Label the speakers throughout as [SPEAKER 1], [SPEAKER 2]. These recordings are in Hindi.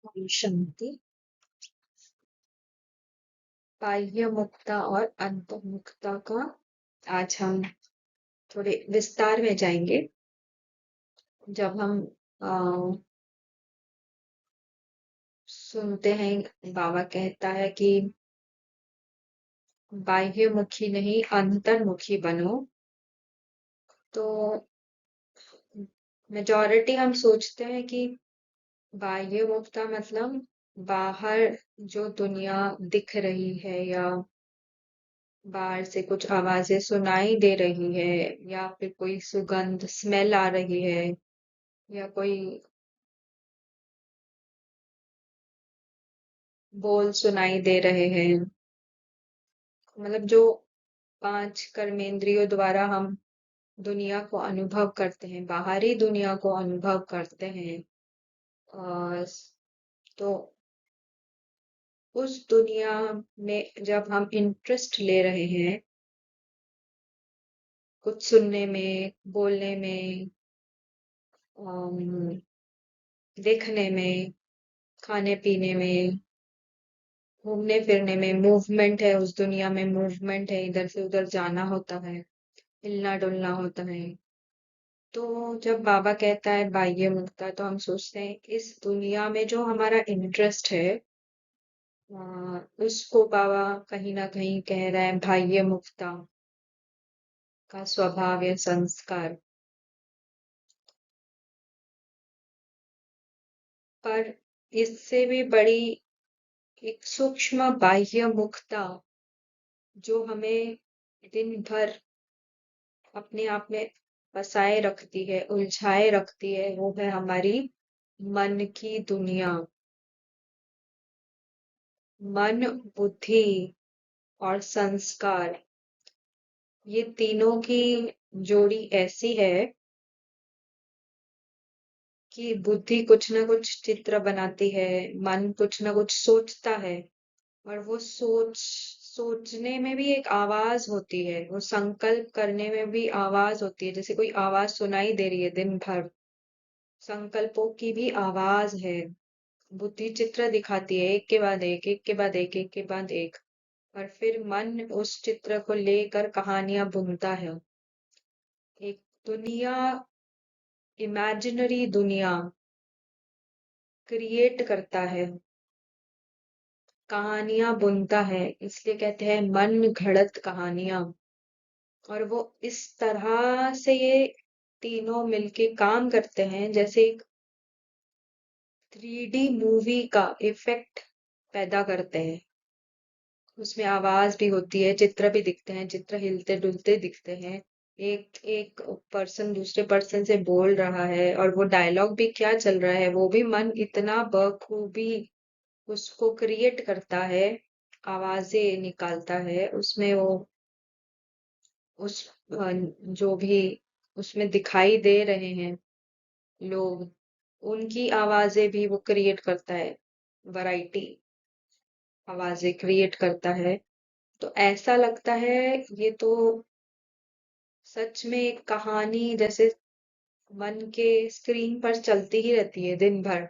[SPEAKER 1] ओम शांति। बाह्य मुक्ता और अंतर्मुक्ता का आज हम थोड़े विस्तार में जाएंगे। जब हम अ, सुनते हैं बाबा कहता है कि बाह्यमुखी नहीं अंतर्मुखी बनो, तो मेजॉरिटी हम सोचते हैं कि बाह्य मुक्ता मतलब बाहर जो दुनिया दिख रही है या बाहर से कुछ आवाजें सुनाई दे रही है या फिर कोई सुगंध स्मेल आ रही है या कोई बोल सुनाई दे रहे हैं, मतलब जो पांच कर्मेंद्रियों द्वारा हम दुनिया को अनुभव करते हैं, बाहरी दुनिया को अनुभव करते हैं। और तो उस दुनिया में जब हम इंटरेस्ट ले रहे हैं, कुछ सुनने में, बोलने में, अम, देखने में, खाने पीने में, घूमने फिरने में, मूवमेंट है उस दुनिया में, मूवमेंट है, इधर से उधर जाना होता है, हिलना डुलना होता है। तो जब बाबा कहता है बाह्य मुक्ता, तो हम सोचते हैं इस दुनिया में जो हमारा इंटरेस्ट है, उसको बाबा कहीं ना कहीं कह रहा है बाह्य मुक्ता का स्वभाव या संस्कार। पर इससे भी बड़ी एक सूक्ष्म बाह्य मुक्ता जो हमें दिन भर अपने आप में फंसाए रखती है, उलझाए रखती है, वो है हमारी मन की दुनिया। मन, बुद्धि और संस्कार, ये तीनों की जोड़ी ऐसी है कि बुद्धि कुछ ना कुछ चित्र बनाती है, मन कुछ ना कुछ सोचता है, और वो सोचने में भी एक आवाज होती है, वो संकल्प करने में भी आवाज होती है, जैसे कोई आवाज सुनाई दे रही है दिन भर, संकल्पों की भी आवाज है। बुद्धि चित्र दिखाती है, एक के बाद एक, एक के बाद एक, एक के बाद एक, और फिर मन उस चित्र को लेकर कहानियां बुनता है। एक दुनिया, इमेजिनरी दुनिया क्रिएट करता है, कहानियां बुनता है, इसलिए कहते हैं मन घड़त कहानियां। और वो इस तरह से ये तीनों मिलके काम करते हैं, जैसे एक 3D मूवी का इफेक्ट पैदा करते हैं। उसमें आवाज भी होती है, चित्र भी दिखते हैं, चित्र हिलते डुलते दिखते हैं, एक एक पर्सन दूसरे पर्सन से बोल रहा है, और वो डायलॉग भी क्या चल रहा है वो भी मन इतना बखूबी उसको क्रिएट करता है, आवाजें निकालता है उसमें। वो उस जो भी उसमें दिखाई दे रहे हैं लोग, उनकी आवाजें भी वो क्रिएट करता है, वैरायटी आवाजें क्रिएट करता है। तो ऐसा लगता है ये तो सच में एक कहानी जैसे मन के स्क्रीन पर चलती ही रहती है दिन भर।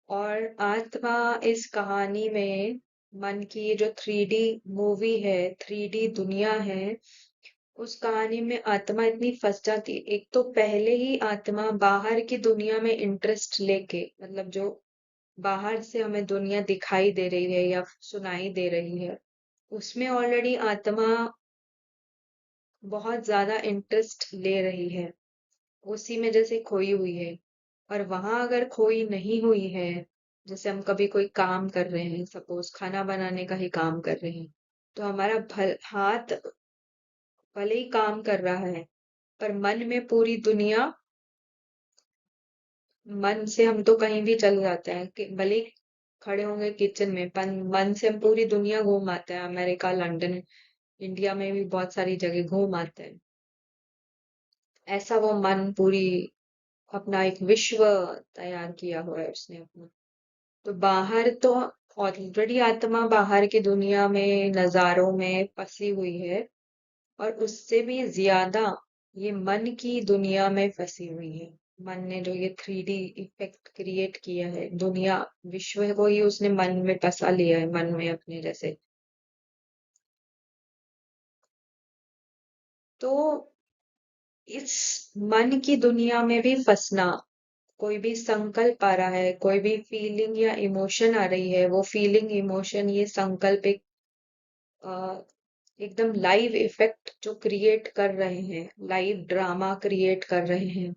[SPEAKER 1] और आत्मा इस कहानी में, मन की ये जो 3D मूवी है, 3D दुनिया है, उस कहानी में आत्मा इतनी फंस जाती है। एक तो पहले ही आत्मा बाहर की दुनिया में इंटरेस्ट लेके, मतलब जो बाहर से हमें दुनिया दिखाई दे रही है या सुनाई दे रही है, उसमें ऑलरेडी आत्मा बहुत ज्यादा इंटरेस्ट ले रही है, उसी में जैसे खोई हुई है। और वहां अगर खोई नहीं हुई है, जैसे हम कभी कोई काम कर रहे हैं, सपोज खाना बनाने का ही काम कर रहे हैं, तो हमारा हाथ भले ही काम कर रहा है, पर मन में पूरी दुनिया, मन से हम तो कहीं भी चल जाते हैं, कि भले ही खड़े होंगे किचन में, पर मन से हम पूरी दुनिया घूम आते हैं, अमेरिका, लंदन, इंडिया में भी बहुत सारी जगह घूम आते हैं। ऐसा वो मन पूरी अपना एक विश्व तैयार किया हुआ है उसने अपना। तो बाहर तो ऑलरेडी आत्मा बाहर की दुनिया में नजारों में फंसी हुई है, और उससे भी ज्यादा ये मन की दुनिया में फंसी हुई है। मन ने जो ये 3D इफेक्ट क्रिएट किया है, दुनिया विश्व को ही उसने मन में बसा लिया है, मन में अपने जैसे। तो इस मन की दुनिया में भी फंसना, कोई भी संकल्प आ रहा है, कोई भी फीलिंग या इमोशन आ रही है, वो फीलिंग इमोशन ये संकल्प एक अ, एकदम लाइव इफेक्ट जो क्रिएट कर रहे हैं, लाइव ड्रामा क्रिएट कर रहे हैं।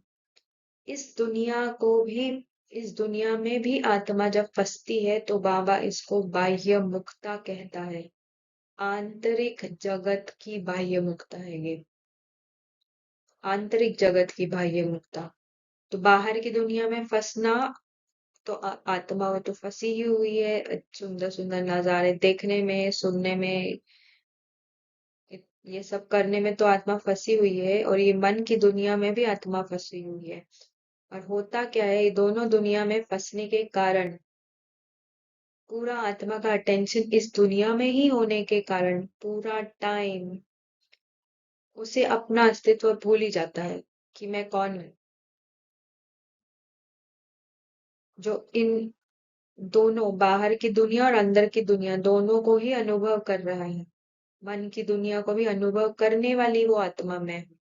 [SPEAKER 1] इस दुनिया को भी, इस दुनिया में भी आत्मा जब फंसती है तो बाबा इसको बाह्य मुक्ता कहता है। आंतरिक जगत की बाह्य मुक्ता है ये, आंतरिक जगत की बाह्य मुक्ता। तो बाहर की दुनिया में फंसना, तो आत्मा वो तो फंसी ही हुई है सुंदर सुंदर नजारे देखने में, सुनने में, ये सब करने में तो आत्मा फंसी हुई है, और ये मन की दुनिया में भी आत्मा फंसी हुई है। और होता क्या है, ये दोनों दुनिया में फंसने के कारण पूरा आत्मा का अटेंशन इस दुनिया में ही होने के कारण पूरा टाइम उसे अपना अस्तित्व भूल ही जाता है कि मैं कौन हूँ। जो इन दोनों, बाहर की दुनिया और अंदर की दुनिया, दोनों को ही अनुभव कर रहा है, मन की दुनिया को भी अनुभव करने वाली वो आत्मा मैं हूँ,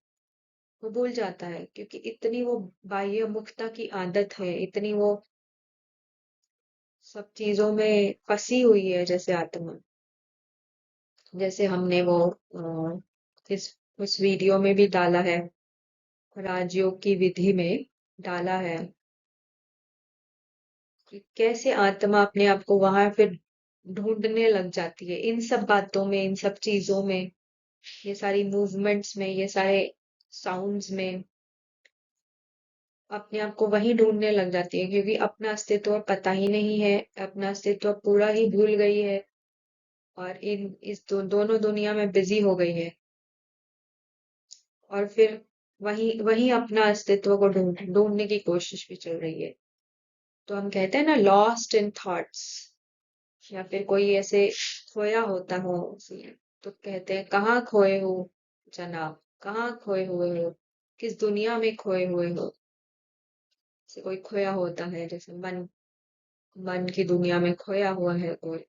[SPEAKER 1] वो भूल जाता है, क्योंकि इतनी वो बाह्य मुक्ता की आदत है, इतनी वो सब चीजों में फंसी हुई है जैसे आत्मा। जैसे हमने वो इस उस वीडियो में भी डाला है, राजयोग की विधि में डाला है कि कैसे आत्मा अपने आप को वहां फिर ढूंढने लग जाती है, इन सब बातों में, इन सब चीजों में, ये सारी मूवमेंट्स में, ये सारे साउंड्स में अपने आप को वहीं ढूंढने लग जाती है, क्योंकि अपना अस्तित्व पता ही नहीं है, अपना अस्तित्व पूरा ही भूल गई है, और इस दोनों दुनिया में बिजी हो गई है। और फिर वही वही अपना अस्तित्व को ढूंढने की कोशिश भी चल रही है। तो हम कहते हैं ना, लॉस्ट इन थॉट्स, या फिर कोई ऐसे खोया होता हो, तो कहते हैं कहाँ खोए हो जनाब, कहाँ खोए हुए हो, किस दुनिया में खोए हुए हो। जैसे कोई खोया होता है, जैसे मन, मन की दुनिया में खोया हुआ है कोई,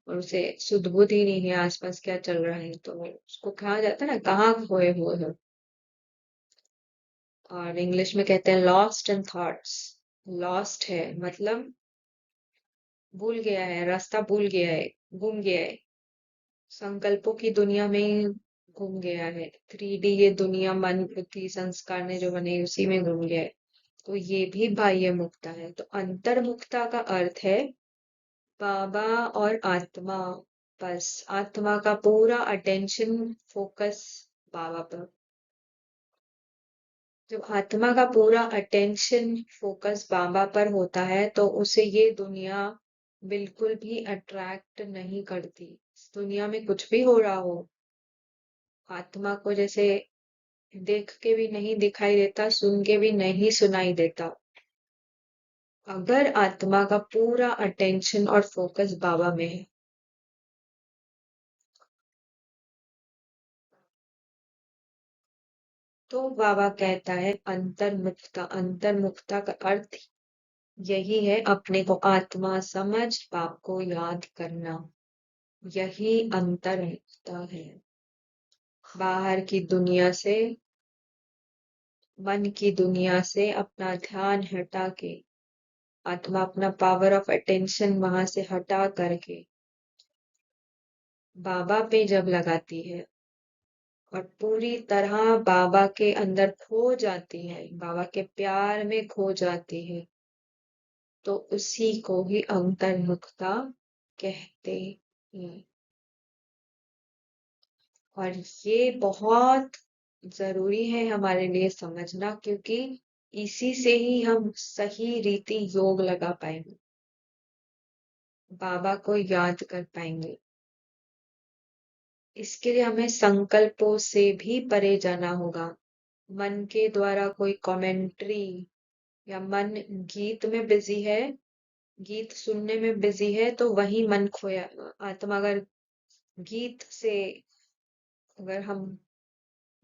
[SPEAKER 1] और उसे सुध बुध ही नहीं है आसपास क्या चल रहा है, तो उसको कहा जाता है ना, कहाँ खोए हुए हो। और इंग्लिश में कहते हैं लॉस्ट इन थॉट्स। लॉस्ट है मतलब भूल गया है, रास्ता भूल गया है, गुम गया है, संकल्पों की दुनिया में ही घूम गया है। 3D ये दुनिया मन बुद्धि संस्कार ने जो बने उसी में घूम गया है। तो ये भी बाह्य मुक्ता है। तो अंतर्मुक्ता का अर्थ है बाबा और आत्मा, बस आत्मा का पूरा अटेंशन फोकस बाबा पर। जब आत्मा का पूरा अटेंशन फोकस बाबा पर होता है तो उसे ये दुनिया बिल्कुल भी अट्रैक्ट नहीं करती। इस दुनिया में कुछ भी हो रहा हो, आत्मा को जैसे देख के भी नहीं दिखाई देता, सुन के भी नहीं सुनाई देता, अगर आत्मा का पूरा अटेंशन और फोकस बाबा में है। तो बाबा कहता है अंतर्मुक्ता, अंतर्मुक्ता का अर्थ यही है, अपने को आत्मा समझ बाप को याद करना, यही अंतर्मुक्ता है। बाहर की दुनिया से, मन की दुनिया से अपना ध्यान हटा के, आत्मा अपना पावर ऑफ अटेंशन वहां से हटा करके बाबा पे जब लगाती है और पूरी तरह बाबा के अंदर खो जाती है, बाबा के प्यार में खो जाती है, तो उसी को ही अंतर्मुखता कहते हैं। और ये बहुत जरूरी है हमारे लिए समझना, क्योंकि इसी से ही हम सही रीति योग लगा पाएंगे, बाबा को याद कर पाएंगे। इसके लिए हमें संकल्पों से भी परे जाना होगा। मन के द्वारा कोई कमेंट्री, या मन गीत में बिजी है, गीत सुनने में बिजी है, तो वही मन खोया। आत्मा अगर गीत से, अगर हम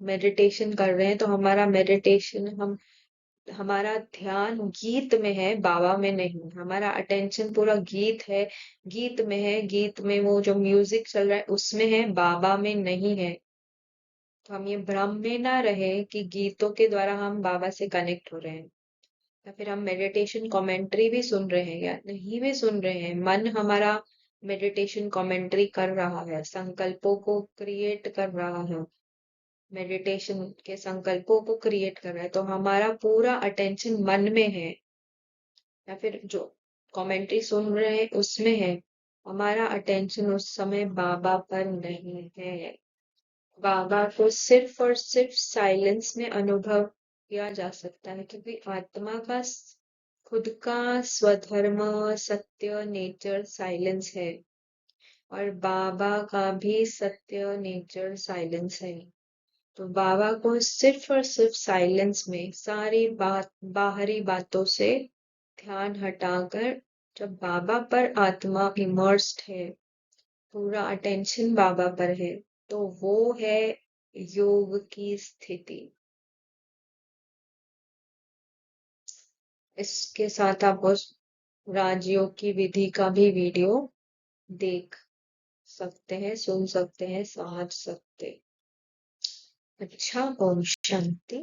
[SPEAKER 1] मेडिटेशन कर रहे हैं तो हमारा मेडिटेशन, हम हमारा ध्यान गीत में है, बाबा में नहीं। हमारा अटेंशन पूरा गीत है, गीत में है, गीत में वो जो म्यूजिक चल रहा है उसमें है, बाबा में नहीं है। तो हम ये भ्रम में ना रहे कि गीतों के द्वारा हम बाबा से कनेक्ट हो रहे हैं, या फिर हम मेडिटेशन कमेंट्री भी सुन रहे हैं या नहीं भी सुन रहे हैं। मन हमारा मेडिटेशन कमेंट्री कर रहा है, संकल्पों को क्रिएट कर रहा है, मेडिटेशन के संकल्पों को क्रिएट कर रहा है, तो हमारा पूरा अटेंशन मन में है, या फिर जो कमेंट्री सुन रहे हैं उसमें है। हमारा अटेंशन उस समय बाबा पर नहीं है। बाबा को सिर्फ और सिर्फ साइलेंस में अनुभव किया जा सकता है, क्योंकि आत्मा का खुद का स्वधर्म, सत्य नेचर साइलेंस है, और बाबा का भी सत्य नेचर साइलेंस है। तो बाबा को सिर्फ और सिर्फ साइलेंस में, सारी बाहरी बातों से ध्यान हटाकर, जब बाबा पर आत्मा इमर्स्ड है, पूरा अटेंशन बाबा पर है, तो वो है योग की स्थिति। इसके साथ आप उस राजयोग की विधि का भी वीडियो देख सकते हैं, सुन सकते हैं, समझ सकते। अच्छा, ओम शांति।